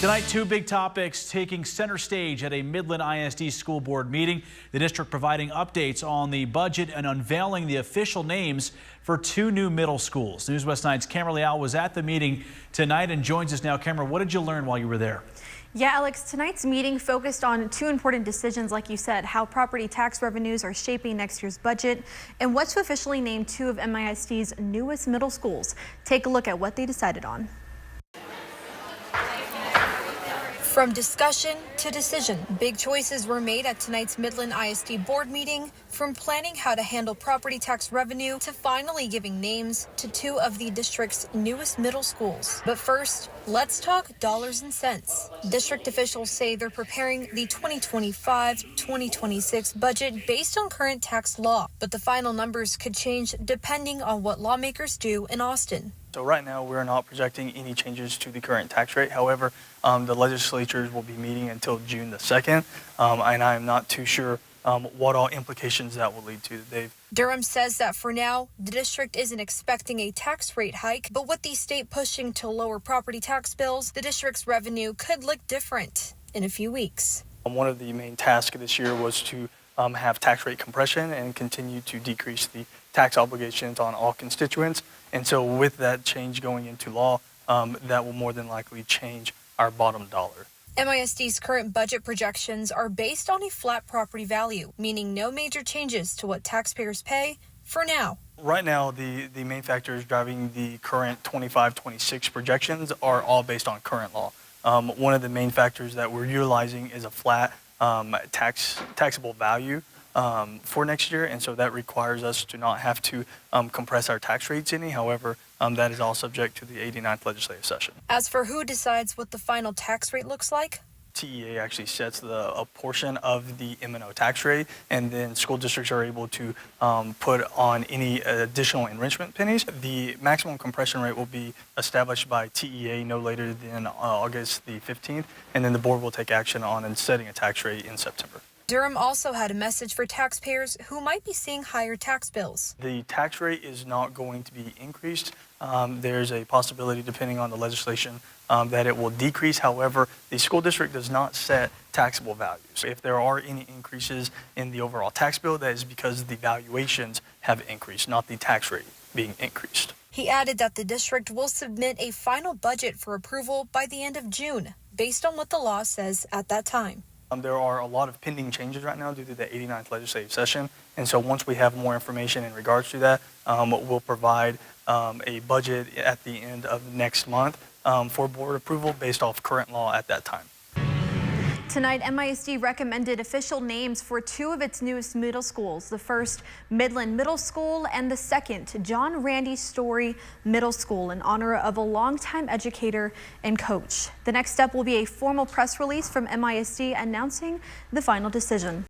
Tonight, two big topics taking center stage at a Midland ISD school board meeting. The district providing updates on the budget and unveiling the official names for two new middle schools. News West 9's Cameron Leal was at the meeting tonight and joins us now. Cameron, what did you learn while you were there? Yeah, Alex, tonight's meeting focused on two important decisions, like you said, how property tax revenues are shaping next year's budget and what to officially name two of MISD's newest middle schools. Take a look at what they decided on. From discussion to decision, big choices were made at tonight's Midland ISD board meeting, from planning how to handle property tax revenue to finally giving names to two of the district's newest middle schools. But first, let's talk dollars and cents. District officials say they're preparing the 2025-2026 budget based on current tax law, but the final numbers could change depending on what lawmakers do in Austin. So right now, we're not projecting any changes to the current tax rate. However, the legislatures will be meeting until June the 2nd, and I am not too sure what all implications that will lead to. Durham says that for now, the district isn't expecting a tax rate hike, but with the state pushing to lower property tax bills, the district's revenue could look different in a few weeks. One of the main tasks this year was to have tax rate compression and continue to decrease the tax obligations on all constituents. And so with that change going into law, that will more than likely change our bottom dollar. MISD's current budget projections are based on a flat property value, meaning no major changes to what taxpayers pay for now. Right now, the main factors driving the current 25-26 projections are all based on current law. One of the main factors that we're utilizing is a flat taxable value for next year, and so that requires us to not have to compress our tax rates any. However, that is all subject to the 89th legislative session. As for who decides what the final tax rate looks like, TEA actually sets a portion of the M&O tax rate, and then school districts are able to put on any additional enrichment pennies. The maximum compression rate will be established by TEA no later than August the 15th, and then the board will take action on setting a tax rate in September. Durham also had a message for taxpayers who might be seeing higher tax bills. The tax rate is not going to be increased. There's a possibility, depending on the legislation, that it will decrease. However, the school district does not set taxable values. If there are any increases in the overall tax bill, that is because the valuations have increased, not the tax rate being increased. He added that the district will submit a final budget for approval by the end of June, based on what the law says at that time. There are a lot of pending changes right now due to the 89th legislative session, and so once we have more information in regards to that, we'll provide a budget at the end of next month for board approval based off current law at that time. Tonight, MISD recommended official names for two of its newest middle schools. The first, Midland Middle School, and the second, John Randy Story Middle School, in honor of a longtime educator and coach. The next step will be a formal press release from MISD announcing the final decision.